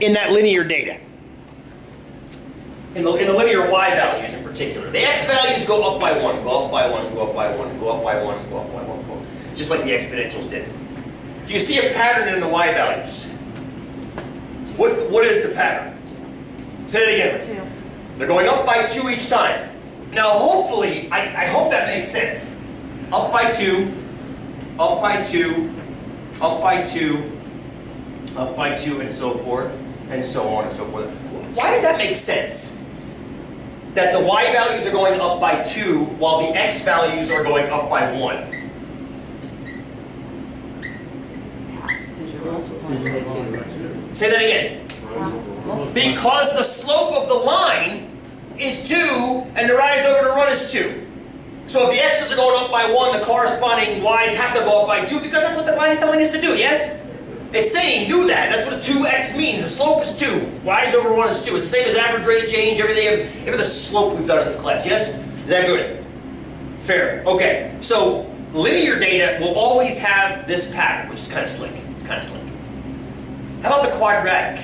in that linear data. In the linear y values in particular. The x values go up by 1, go up by 1, go up by 1, go up by 1, go up by 1, go up, just like the exponentials did. Do you see a pattern in the y values? What is the pattern? Say it again. 2. They're going up by 2 each time. Now hopefully, I hope that makes sense. Up by 2, up by 2, up by 2, up by 2, and so forth, and so on and so forth. Why does that make sense? That the y values are going up by 2 while the x values are going up by 1. Say that again. Because the slope of the line is 2 and the rise over to run is 2. So if the x's are going up by 1, the corresponding y's have to go up by 2 because that's what the line is telling us to do, yes? It's saying do that. That's what a 2x means. The slope is 2. Rise over 1 is 2. It's the same as average rate of change, everything, every the slope we've done in this class, yes? Is that good? Fair. Okay. So linear data will always have this pattern, which is kind of slick. It's kind of slick. How about the quadratic?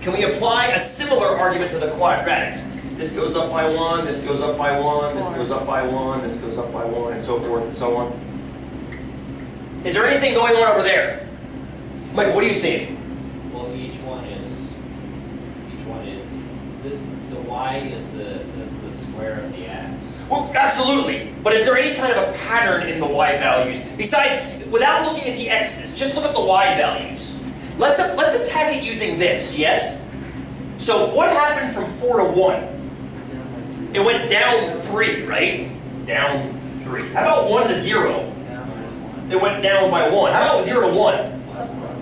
Can we apply a similar argument to the quadratics? This goes up by 1, this goes up by 1, this goes up by 1, this goes up by 1, and so forth and so on. Is there anything going on over there? Michael, what are you seeing? Well, each one is, the y is the square of the x. Well, absolutely. But is there any kind of a pattern in the y values? Besides, without looking at the x's, just look at the y values. Let's attack it using this, yes? So what happened from 4 to 1? It went down 3, right? Down 3. How about 1 to 0? It went down by 1. How about 0 to 1?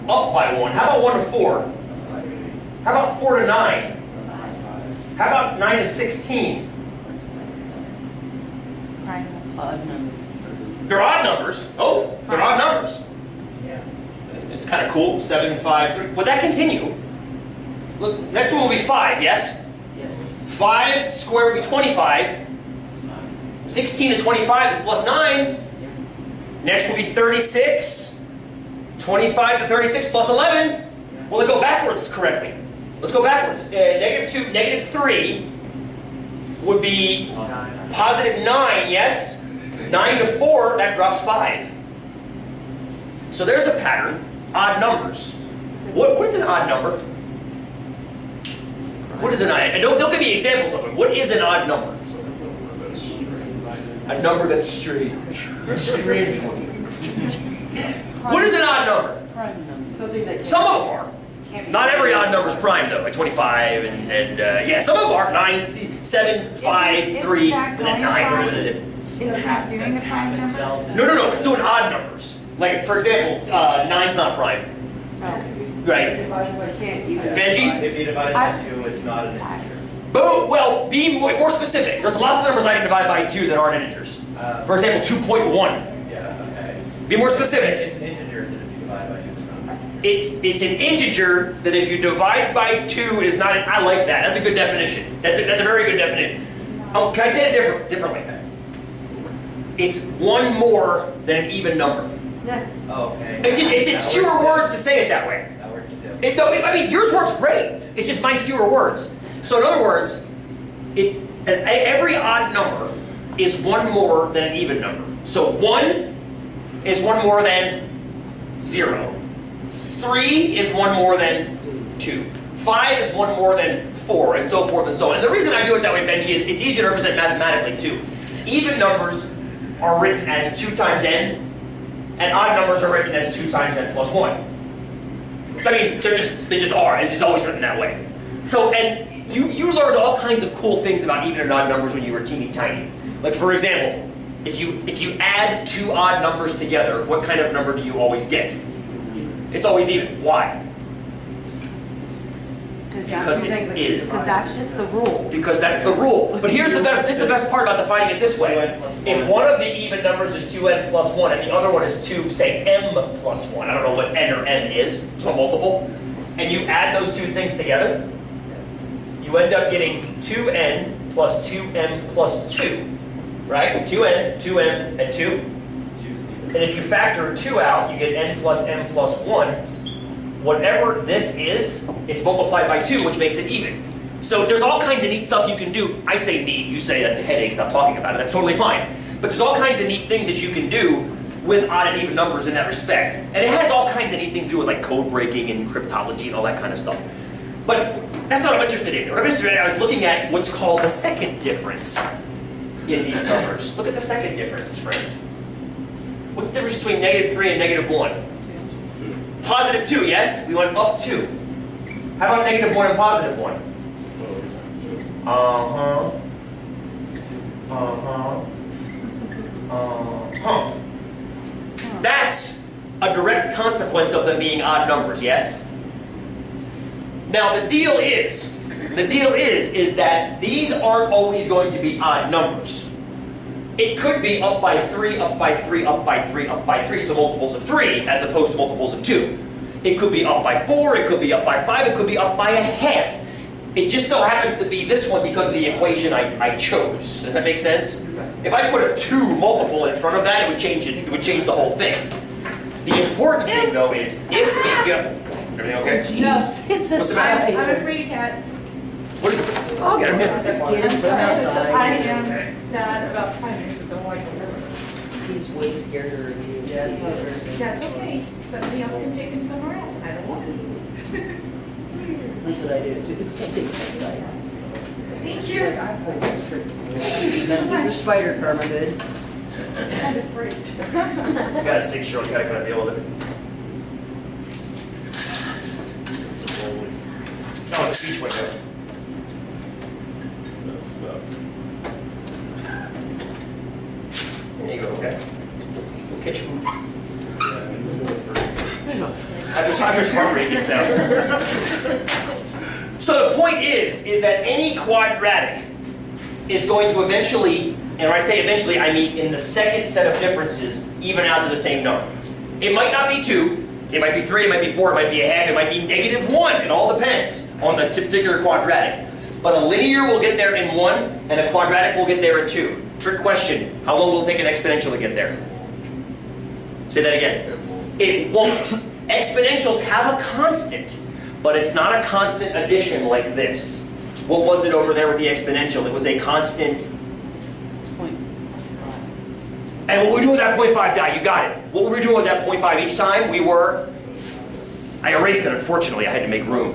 Up by 1. How about 1 to 4? How about 4 to 9? How about 9 to 16? Odd numbers. They're odd numbers. Oh, they're odd numbers. It's kind of cool. 7, 5, 3. Would that continue? Look, next one will be 5, yes? Yes. 5 squared would be 25. 16 to 25 is plus 9. Next will be 36. 25 to 36 plus 11. Will it go backwards correctly? Let's go backwards. -2, -3 would be positive 9, yes? 9 to 4, that drops 5. So there's a pattern. Odd numbers. What is an odd number? What is an odd? And don't give me examples of them. What is an odd number? A number that's strange. Strange. What is an odd number? Prime number. Something that Some of them are. Not every odd number is prime though, like 25 and yeah, some of them are 9, 7, 5, 3, and then 9. What is it? Is it not doing a prime number? No. It's doing odd numbers. Like for example, 9's not prime. Right. Benji? If you divide by 2, it's not an integer. Boom. Well, be more specific. There's lots of numbers I can divide by 2 that aren't integers. For example, 2.1. Yeah, okay. Be more specific. It's an integer that if you divide by 2, it's not. It's an integer that if you divide by 2 is not. I like that. That's a good definition. That's a very good definition. Can I say it differently? It's one more than an even number. Oh, okay. It's fewer words to say it that way. That works too. I mean, yours works great. It's just mine's fewer words. So in other words, every odd number is one more than an even number. So 1 is one more than 0. 3 is one more than 2. 5 is one more than 4, and so forth and so on. And the reason I do it that way, Benji, is it's easier to represent mathematically too. Even numbers are written as 2 times n, and odd numbers are written as 2 times n plus 1. I mean, they just are. It's just always written that way. So, and you learned all kinds of cool things about even and odd numbers when you were teeny tiny. Like for example, if you add 2 odd numbers together, what kind of number do you always get? It's always even. Why? Because it is. Because that's just the rule. Because that's the rule. But here's this is the best part about defining it this way. If one of the even numbers is 2n plus 1 and the other one is 2, say m plus 1, I don't know what n or m is, so multiple, and you add those two things together, you end up getting 2n plus 2m plus 2, right? 2n, 2m, and 2. And if you factor 2 out, you get n plus m plus 1. whatever this is, it's multiplied by 2, which makes it even. So there's all kinds of neat stuff you can do. I say neat, you say that's a headache, stop talking about it, that's totally fine. But there's all kinds of neat things that you can do with odd and even numbers in that respect. And it has all kinds of neat things to do with like code breaking and cryptology and all that kind of stuff. But that's not what I'm interested in. What I'm interested in, I was looking at what's called the second difference in these numbers. Look at the second differences, friends. What's the difference between -3 and -1? Positive 2, yes? We went up 2. How about -1 and positive 1? Uh-huh. Uh-huh. Uh-huh. That's a direct consequence of them being odd numbers, yes? Now the deal is that these aren't always going to be odd numbers. It could be up by 3, up by 3, up by 3, up by 3, so multiples of 3 as opposed to multiples of 2. It could be up by 4, it could be up by 5, it could be up by a half. It just so happens to be this one because of the equation I chose. Does that make sense? If I put a 2 multiple in front of that, it would change it. It would change the whole thing. The important thing, though, is if we go... Everything okay? No. What's the matter? I'm a free cat. What is it? I'll get him here. I am not about 5 years ago. I don't remember. He's way scarier than you. That's okay. Somebody else can take him somewhere else, and I don't want to. That's what I do too. It's take it outside. Thank you. Like, I pull this trick. Then get the spider karma good. I'm kind of freaked. You got a 6-year-old, you gotta kind of deal with it. Oh, it's a speech window. There you go, okay? We'll catch food. After smart rate gets down. So the point is that any quadratic is going to eventually, and when I say eventually, I mean in the second set of differences, even out to the same number. It might not be 2, it might be 3, it might be 4, it might be a half, it might be -1. It all depends on the particular quadratic. But a linear will get there in 1, and a quadratic will get there in 2. Trick question, how long will it take an exponential to get there? Say that again. It won't. Exponentials have a constant, but it's not a constant addition like this. What was it over there with the exponential? It was a constant. And what we do with that 0.5 die, you got it. What were we doing with that 0.5 each time? We were, I erased it unfortunately, I had to make room.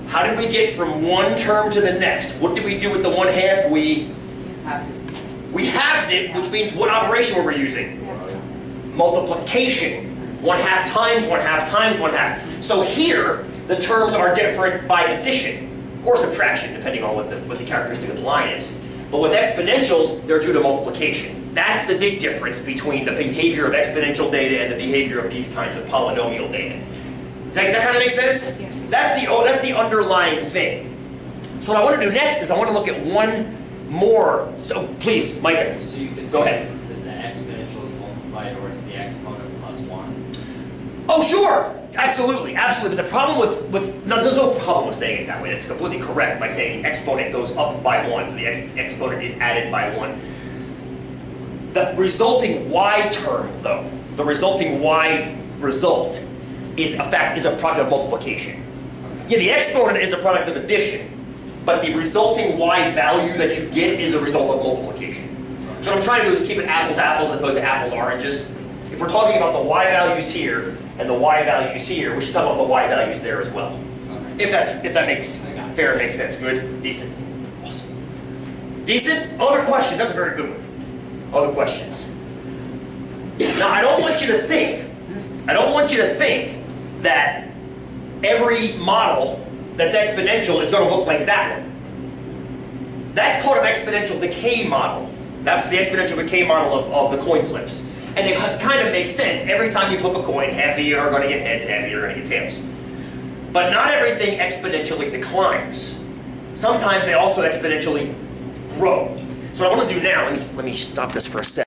How did we get from one term to the next? What did we do with the 1/2? We halved it, which means what operation were we using? Multiplication. 1/2 times 1/2 times 1/2. So here, the terms are different by addition, or subtraction, depending on what the characteristic of the line is. But with exponentials, they're due to multiplication. That's the big difference between the behavior of exponential data and the behavior of these kinds of polynomial data. Does that kind of make sense? Yes. That's the underlying thing. So what I want to do next is I want to look at one more. So please, Micah, So you could go say ahead. that the exponential is multiplied, or it's the exponent plus 1. Oh, sure. Absolutely, absolutely. But the problem no, there's no problem with saying it that way. That's completely correct by saying the exponent goes up by 1. So the exponent is added by 1. The resulting y term, though, the resulting y result is a product of multiplication. Yeah, the exponent is a product of addition, but the resulting y value that you get is a result of multiplication. So what I'm trying to do is keep it apples to apples as opposed to apples to oranges. If we're talking about the y values here and the y values here, we should talk about the y values there as well. Okay. If that makes fair and makes sense. Good? Decent. Awesome. Decent? Other questions? That's a very good one. Other questions? Now I don't want you to think that every model that's exponential is going to look like that one. That's called an exponential decay model. That's the exponential decay model of the coin flips. And it kind of makes sense. Every time you flip a coin, half of you are going to get heads, half of you are going to get tails. But not everything exponentially declines. Sometimes they also exponentially grow. So what I want to do now, let me stop this for a second.